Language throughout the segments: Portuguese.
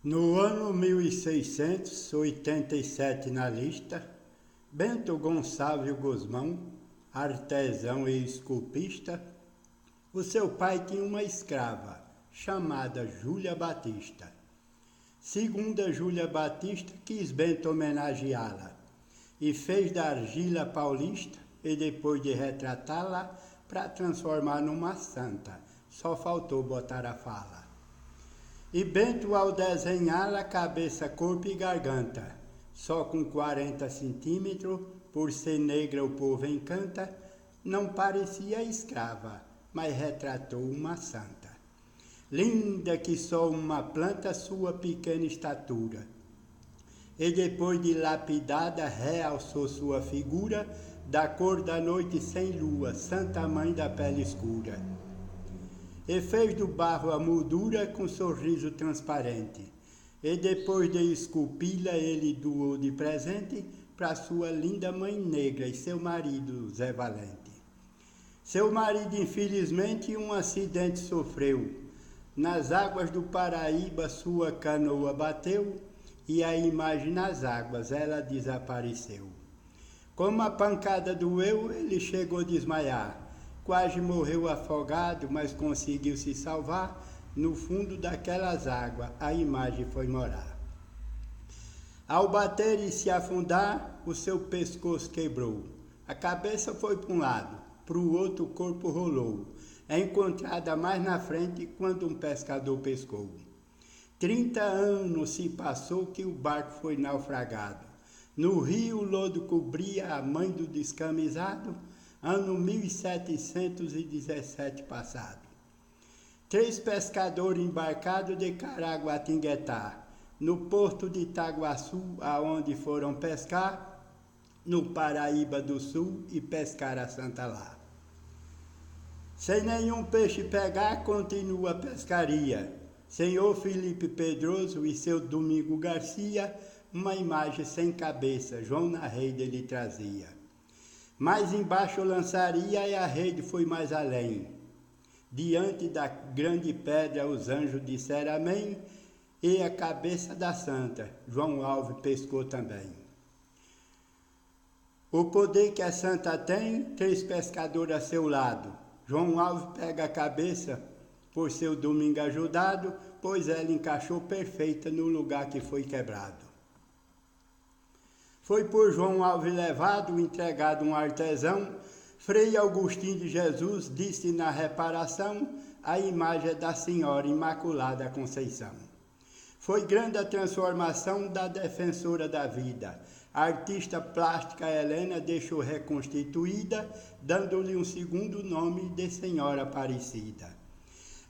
No ano 1687 na lista, Bento Gonçalves Guzmão, artesão e esculpista, o seu pai tinha uma escrava, chamada Júlia Batista. Segunda Júlia Batista quis Bento homenageá-la, e fez da argila paulista, e depois de retratá-la, para transformar numa santa, só faltou botar a fala. E Bento, ao desenhá-la, cabeça, corpo e garganta, só com 40 centímetros, por ser negra o povo encanta, não parecia escrava, mas retratou uma santa. Linda que só uma planta sua pequena estatura. E depois de lapidada, realçou sua figura, da cor da noite sem lua, santa mãe da pele escura. E fez do barro a moldura com sorriso transparente. E depois de esculpi-la, ele doou de presente para sua linda mãe negra e seu marido, Zé Valente. Seu marido, infelizmente, um acidente sofreu. Nas águas do Paraíba, sua canoa bateu e a imagem nas águas, ela desapareceu. Como a pancada doeu, ele chegou a desmaiar. Quase morreu afogado, mas conseguiu se salvar. No fundo daquelas águas, a imagem foi morar. Ao bater e se afundar, o seu pescoço quebrou. A cabeça foi para um lado, para o outro o corpo rolou. É encontrada mais na frente quando um pescador pescou. 30 anos se passou que o barco foi naufragado. No rio o lodo cobria a mãe do descamisado, ano 1717 passado. 3 pescadores embarcados de Caraguatinguetá, no porto de Itaguaçu, aonde foram pescar, no Paraíba do Sul, e pescar a Santa lá. Sem nenhum peixe pegar, continua a pescaria. Senhor Felipe Pedroso e seu Domingo Garcia, uma imagem sem cabeça, João na rede ele trazia. Mais embaixo lançaria e a rede foi mais além. Diante da grande pedra os anjos disseram amém, e a cabeça da santa, João Alves pescou também. O poder que a santa tem, 3 pescadores a seu lado. João Alves pega a cabeça, por seu domingo ajudado, pois ela encaixou perfeita no lugar que foi quebrado. Foi por João Alves levado, entregado um artesão, Frei Agostinho de Jesus disse na reparação, a imagem da Senhora Imaculada Conceição. Foi grande a transformação da defensora da vida. A artista plástica Helena deixou reconstituída, dando-lhe um segundo nome de Senhora Aparecida.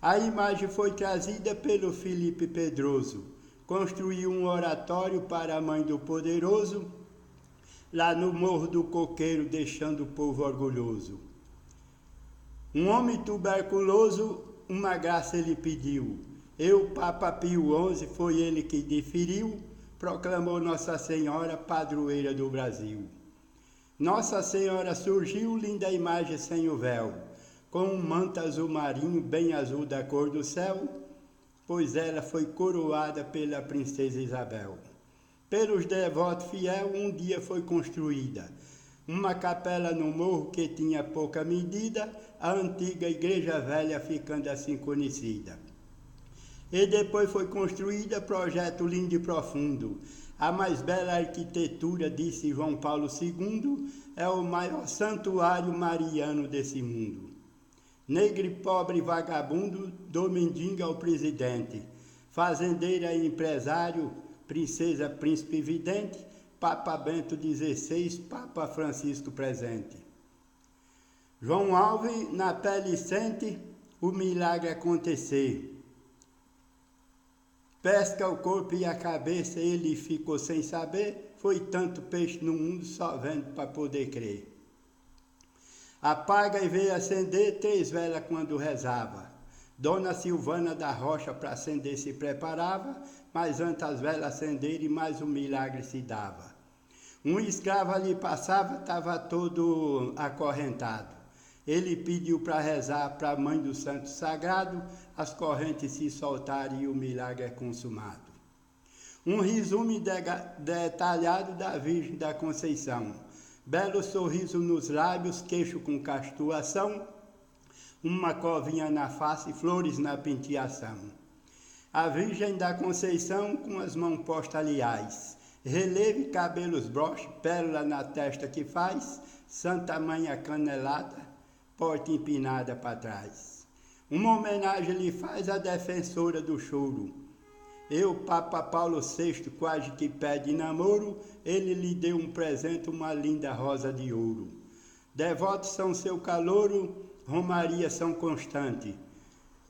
A imagem foi trazida pelo Felipe Pedroso. Construiu um oratório para a Mãe do Poderoso, lá no Morro do Coqueiro, deixando o povo orgulhoso. Um homem tuberculoso, uma graça ele pediu. Papa Pio XI, foi ele que deferiu, proclamou Nossa Senhora, padroeira do Brasil. Nossa Senhora surgiu, linda imagem sem o véu, com um manto azul marinho, bem azul da cor do céu, pois ela foi coroada pela princesa Isabel. Pelos devotos fiéis, um dia foi construída uma capela no morro que tinha pouca medida, a antiga igreja velha ficando assim conhecida. E depois foi construída projeto lindo e profundo. A mais bela arquitetura, disse João Paulo II, é o maior santuário mariano desse mundo. Negro e pobre vagabundo, do mendigo ao presidente, fazendeira e empresário, princesa, príncipe vidente, Papa Bento XVI, Papa Francisco presente. João Alves na pele sente o milagre acontecer. Pesca o corpo e a cabeça, ele ficou sem saber, foi tanto peixe no mundo, só vendo para poder crer. Apaga e veio acender 3 velas quando rezava. Dona Silvana da Rocha para acender se preparava, mas antes as velas acenderem, mais um milagre se dava. Um escravo ali passava, estava todo acorrentado. Ele pediu para rezar para a Mãe do Santo Sagrado, as correntes se soltaram e o milagre é consumado. Um resumo detalhado da Virgem da Conceição. Belo sorriso nos lábios, queixo com castuação, uma covinha na face, flores na penteação. A Virgem da Conceição com as mãos postas aliás, releve cabelos broche, pérola na testa que faz, Santa Mãe acanelada, porta empinada para trás. Uma homenagem lhe faz a defensora do choro. Papa Paulo VI, quase que pede namoro, ele lhe deu um presente, uma linda rosa de ouro. Devotos são seu calouro, romaria são constante.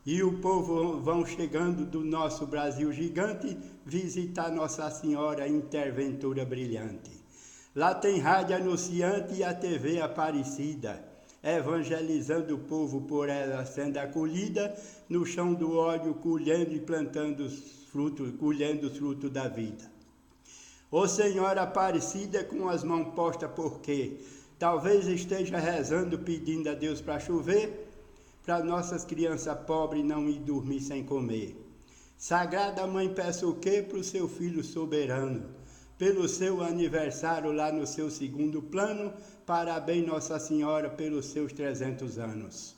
E o povo vão chegando do nosso Brasil gigante, visitar Nossa Senhora Interventora brilhante. Lá tem rádio anunciante e a TV Aparecida, evangelizando o povo por ela sendo acolhida, no chão do óleo colhendo e plantando colhendo os frutos da vida. Ô Senhora Aparecida com as mãos postas porque talvez esteja rezando pedindo a Deus para chover, para nossas crianças pobres não ir dormir sem comer. Sagrada Mãe, peço o quê para o seu filho soberano? Pelo seu aniversário lá no seu segundo plano, parabéns Nossa Senhora pelos seus 300 anos.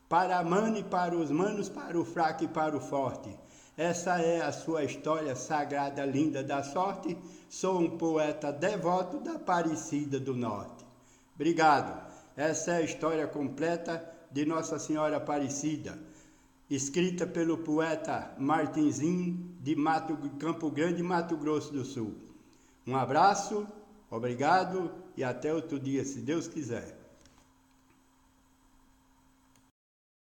Para a mãe, para os manos, para o fraco e para o forte. Essa é a sua história sagrada, linda da sorte. Sou um poeta devoto da Aparecida do Norte. Obrigado. Essa é a história completa de Nossa Senhora Aparecida, escrita pelo poeta Martinzinho de Campo Grande, Mato Grosso do Sul. Um abraço, obrigado e até outro dia, se Deus quiser.